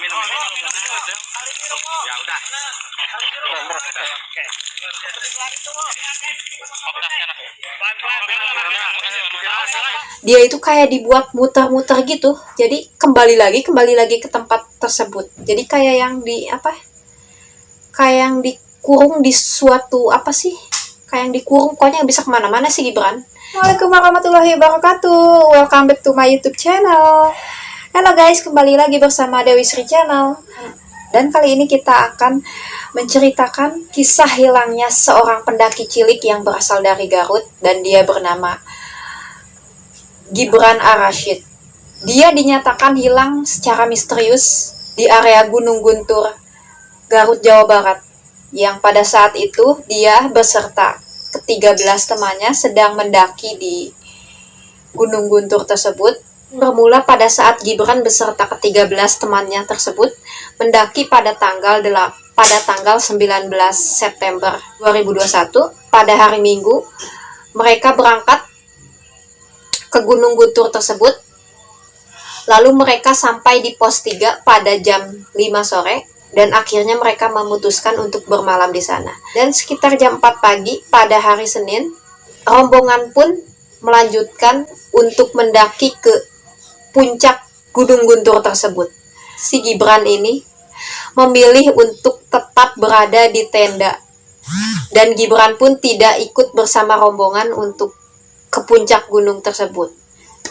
Minum. Ya udah. Dia itu kayak dibuat muter-muter gitu. Jadi kembali lagi ke tempat tersebut. Jadi kayak yang kayak yang dikurung di suatu kayak yang dikurung, pokoknya bisa kemana-mana sih Gibran. Assalamualaikum warahmatullahi wabarakatuh. Welcome back to my YouTube channel. Halo guys, kembali lagi bersama Dewi Sri Channel. Dan kali ini kita akan menceritakan kisah hilangnya seorang pendaki cilik yang berasal dari Garut, dan dia bernama Gibran Ar-Rasyid. Dia dinyatakan hilang secara misterius di area Gunung Guntur, Garut, Jawa Barat, yang pada saat itu dia beserta ke-13 temannya sedang mendaki di Gunung Guntur tersebut. Bermula pada saat Gibran beserta ke-13 temannya tersebut mendaki pada tanggal 19 September 2021 pada hari Minggu. Mereka berangkat ke Gunung Guntur tersebut. Lalu mereka sampai di pos 3 pada jam 5 sore dan akhirnya mereka memutuskan untuk bermalam di sana. Dan sekitar jam 4 pagi pada hari Senin, rombongan pun melanjutkan untuk mendaki ke puncak Gunung Guntur tersebut. Si Gibran ini memilih untuk tetap berada di tenda, dan Gibran pun tidak ikut bersama rombongan untuk ke puncak gunung tersebut.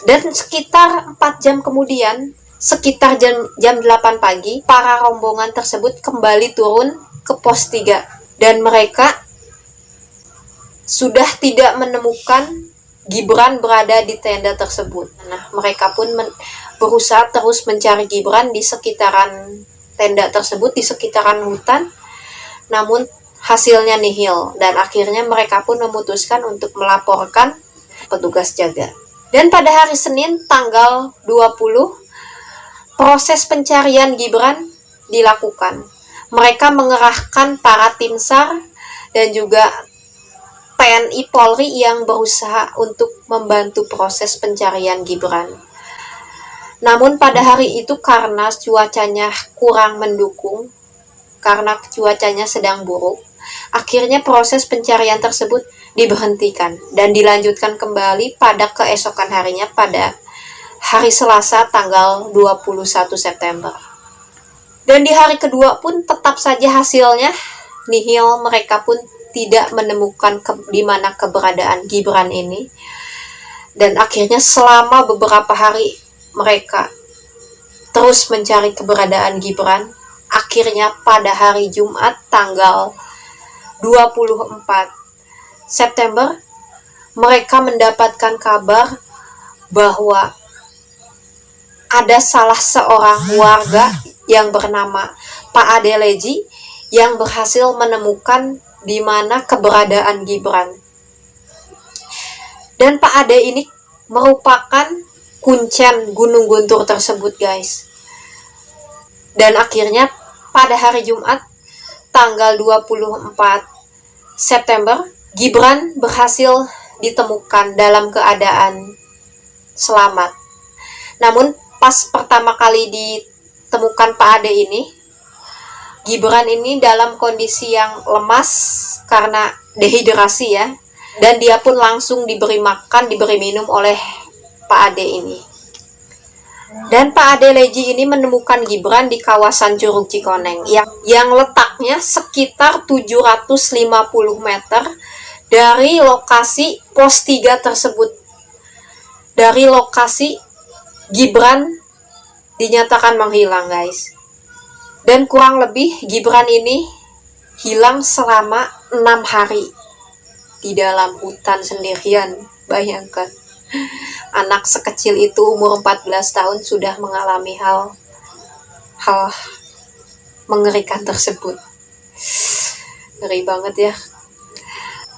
Dan sekitar 4 jam kemudian, sekitar jam 8 pagi, para rombongan tersebut kembali turun ke pos 3 dan mereka sudah tidak menemukan Gibran berada di tenda tersebut. Nah, mereka pun berusaha terus mencari Gibran di sekitaran tenda tersebut, di sekitaran hutan. Namun hasilnya nihil, dan akhirnya mereka pun memutuskan untuk melaporkan petugas jaga. Dan pada hari Senin tanggal 20, proses pencarian Gibran dilakukan. Mereka mengerahkan para tim SAR dan juga TNI Polri yang berusaha untuk membantu proses pencarian Gibran. Namun pada hari itu karena cuacanya kurang mendukung, karena cuacanya sedang buruk, akhirnya proses pencarian tersebut diberhentikan dan dilanjutkan kembali pada keesokan harinya pada hari Selasa tanggal 21 September. Dan di hari kedua pun tetap saja hasilnya nihil, mereka pun tidak menemukan di mana keberadaan Gibran ini. Dan akhirnya selama beberapa hari mereka terus mencari keberadaan Gibran. Akhirnya pada hari Jumat tanggal 24 September mereka mendapatkan kabar bahwa ada salah seorang warga yang bernama Pak Ade Leji yang berhasil menemukan di mana keberadaan Gibran. Dan Pak Ade ini merupakan kuncen Gunung Guntur tersebut, guys. Dan akhirnya pada hari Jumat tanggal 24 September, Gibran berhasil ditemukan dalam keadaan selamat. Namun pas pertama kali ditemukan Pak Ade ini, Gibran ini dalam kondisi yang lemas karena dehidrasi ya. Dan dia pun langsung diberi makan, diberi minum oleh Pak Ade ini. Dan Pak Ade Leji ini menemukan Gibran di kawasan Curug Cikoneng yang letaknya sekitar 750 meter dari lokasi pos 3 tersebut. Dari lokasi Gibran dinyatakan menghilang, guys. Dan kurang lebih Gibran ini hilang selama 6 hari di dalam hutan sendirian. Bayangkan, anak sekecil itu umur 14 tahun sudah mengalami hal mengerikan tersebut. Ngeri banget ya.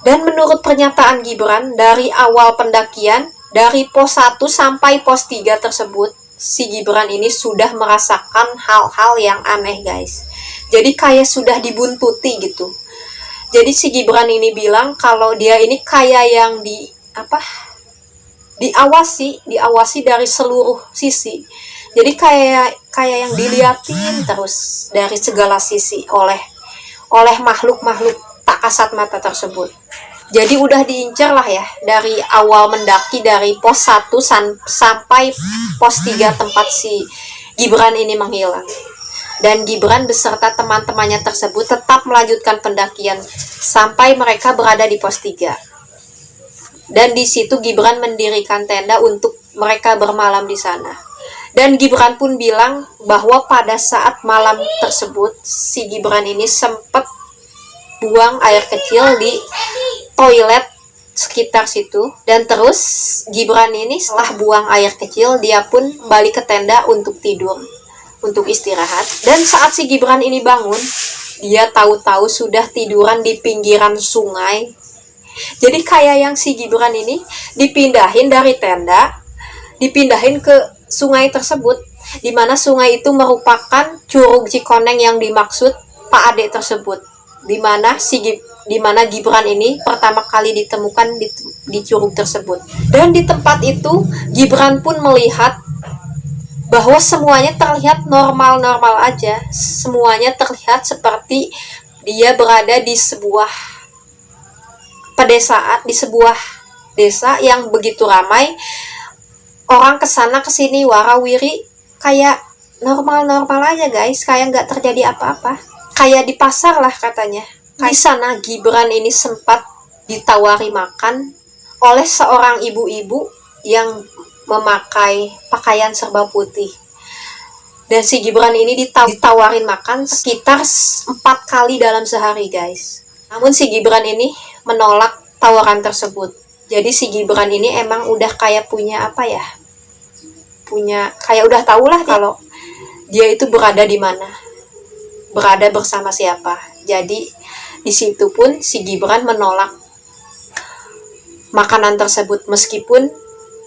Dan menurut pernyataan Gibran, dari awal pendakian dari pos 1 sampai pos 3 tersebut, si Gibran ini sudah merasakan hal-hal yang aneh, guys. Jadi kayak sudah dibuntuti gitu. Jadi si Gibran ini bilang kalau dia ini kayak yang diawasi dari seluruh sisi. Jadi kayak yang diliatin terus dari segala sisi oleh makhluk-makhluk tak kasat mata tersebut. Jadi udah diincar lah ya dari awal mendaki dari pos 1 sampai pos 3 tempat si Gibran ini menghilang. Dan Gibran beserta teman-temannya tersebut tetap melanjutkan pendakian sampai mereka berada di pos 3. Dan di situ Gibran mendirikan tenda untuk mereka bermalam di sana. Dan Gibran pun bilang bahwa pada saat malam tersebut si Gibran ini sempat buang air kecil di toilet sekitar situ. Dan terus Gibran ini setelah buang air kecil, dia pun balik ke tenda untuk tidur, untuk istirahat. Dan saat si Gibran ini bangun, dia tahu-tahu sudah tiduran di pinggiran sungai. Jadi kayak yang si Gibran ini dipindahin dari tenda, dipindahin ke sungai tersebut, di mana sungai itu merupakan Curug Cikoneng yang dimaksud Pak Ade tersebut, di mana Gibran ini pertama kali ditemukan di curug tersebut. Dan di tempat itu Gibran pun melihat bahwa semuanya terlihat normal-normal aja, semuanya terlihat seperti dia berada di sebuah pedesaan, di sebuah desa yang begitu ramai. Orang kesana kesini warawiri, kayak normal-normal aja guys, kayak nggak terjadi apa-apa, kayak di pasar lah katanya. Di sana Gibran ini sempat ditawari makan oleh seorang ibu-ibu yang memakai pakaian serba putih. Dan si Gibran ini ditawarin makan sekitar 4 kali dalam sehari guys. Namun si Gibran ini menolak tawaran tersebut. Jadi si Gibran ini emang udah kayak punya kayak udah tau lah kalau dia itu berada di mana, berada bersama siapa. Jadi di situ pun si Gibran menolak makanan tersebut, meskipun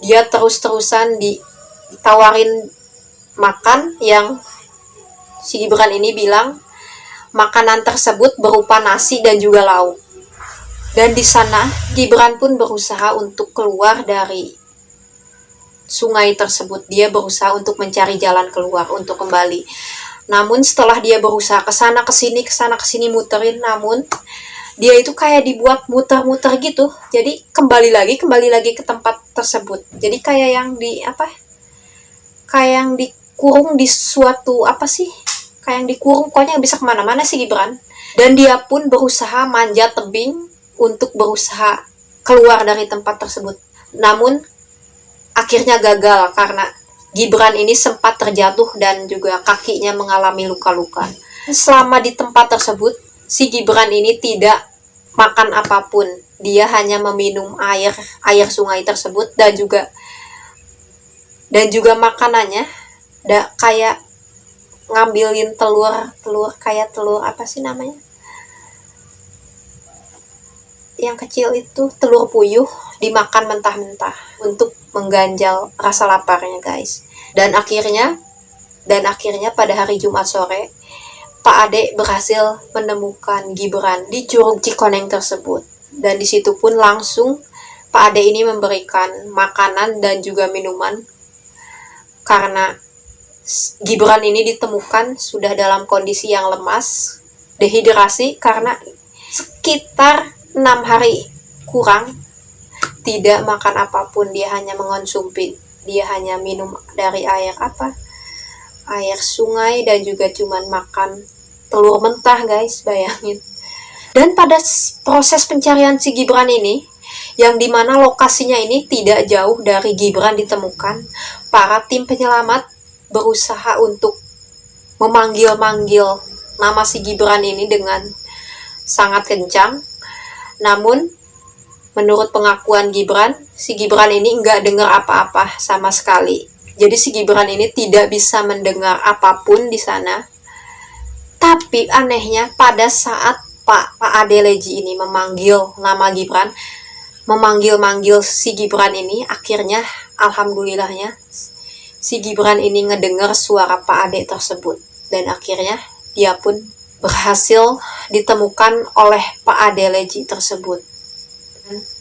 dia terus-terusan ditawarin makan yang si Gibran ini bilang makanan tersebut berupa nasi dan juga lauk. Dan di sana Gibran pun berusaha untuk keluar dari sungai tersebut. Dia berusaha untuk mencari jalan keluar untuk kembali. Namun setelah dia berusaha kesana kesini muterin, namun dia itu kayak dibuat muter-muter gitu. Jadi kembali lagi ke tempat tersebut. Jadi kayak yang dikurung di suatu kayak yang dikurung, pokoknya bisa kemana-mana sih Gibran. Dan dia pun berusaha manjat tebing untuk berusaha keluar dari tempat tersebut. Namun akhirnya gagal karena Gibran ini sempat terjatuh dan juga kakinya mengalami luka-luka. Selama di tempat tersebut, si Gibran ini tidak makan apapun. Dia hanya meminum air sungai tersebut dan juga makanannya kayak ngambilin telur apa sih namanya? Yang kecil itu telur puyuh, dimakan mentah-mentah untuk mengganjal rasa laparnya guys. Dan akhirnya pada hari Jumat sore Pak Ade berhasil menemukan Gibran di Curug Cikoneng tersebut. Dan di situ pun langsung Pak Ade ini memberikan makanan dan juga minuman, karena Gibran ini ditemukan sudah dalam kondisi yang lemas, dehidrasi karena sekitar 6 hari kurang tidak makan apapun. Dia hanya mengonsumsi, dia hanya minum dari air sungai dan juga cuman makan telur mentah guys, bayangin. Dan pada proses pencarian si Gibran ini, yang dimana lokasinya ini tidak jauh dari Gibran ditemukan, para tim penyelamat berusaha untuk memanggil-manggil nama si Gibran ini dengan sangat kencang. Namun menurut pengakuan Gibran, si Gibran ini nggak dengar apa-apa sama sekali. Jadi si Gibran ini tidak bisa mendengar apapun di sana. Tapi anehnya pada saat Pak Ade Leji ini memanggil nama Gibran, memanggil si Gibran ini, akhirnya alhamdulillahnya si Gibran ini ngedengar suara Pak Ade tersebut. Dan akhirnya dia pun berhasil ditemukan oleh Pak Ade Leji tersebut.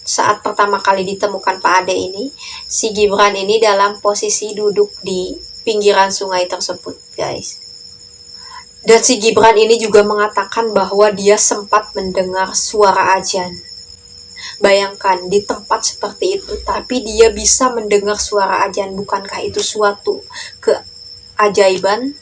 Saat pertama kali ditemukan Pak Ade ini, si Gibran ini dalam posisi duduk di pinggiran sungai tersebut, guys. Dan si Gibran ini juga mengatakan bahwa dia sempat mendengar suara azan. Bayangkan di tempat seperti itu, tapi dia bisa mendengar suara azan. Bukankah itu suatu keajaiban?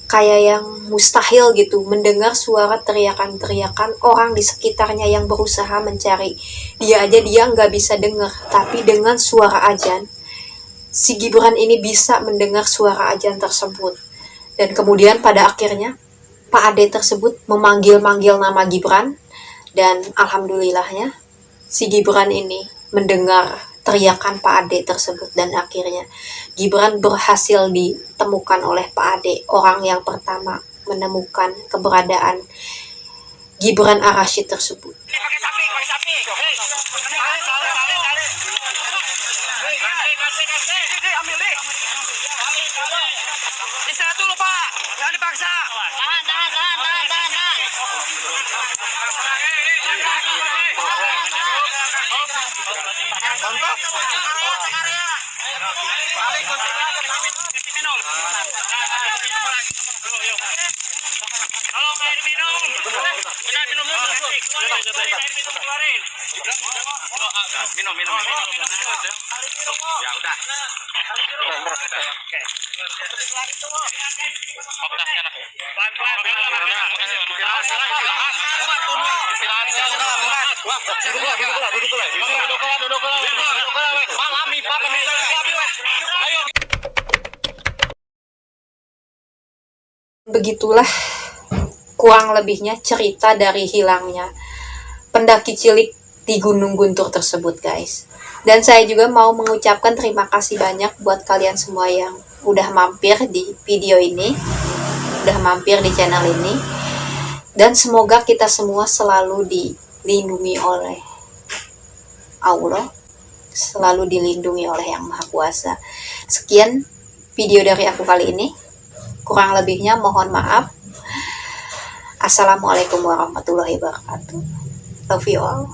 Kayak yang mustahil gitu, mendengar suara teriakan-teriakan orang di sekitarnya yang berusaha mencari dia aja, dia nggak bisa dengar. Tapi dengan suara azan, si Gibran ini bisa mendengar suara azan tersebut. Dan kemudian pada akhirnya Pak Ade tersebut memanggil-manggil nama Gibran, dan alhamdulillahnya si Gibran ini mendengar teriakan Pak Ade tersebut, dan akhirnya Gibran berhasil ditemukan oleh Pak Ade, orang yang pertama menemukan keberadaan Gibran Ar-Rasyid tersebut. Istirahat dulu Pak, jangan dipaksa. Tahan. Kalau air minum, kita minum dulu. Minum. Ya udah. Begitulah kurang lebihnya cerita dari hilangnya pendaki cilik di Gunung Guntur tersebut, guys. Dan saya juga mau mengucapkan terima kasih banyak buat kalian semua yang udah mampir di video ini, udah mampir di channel ini. Dan semoga kita semua selalu dilindungi oleh Allah, selalu dilindungi oleh Yang Maha Kuasa. Sekian video dari aku kali ini. Kurang lebihnya mohon maaf. Assalamualaikum warahmatullahi wabarakatuh. Love you all.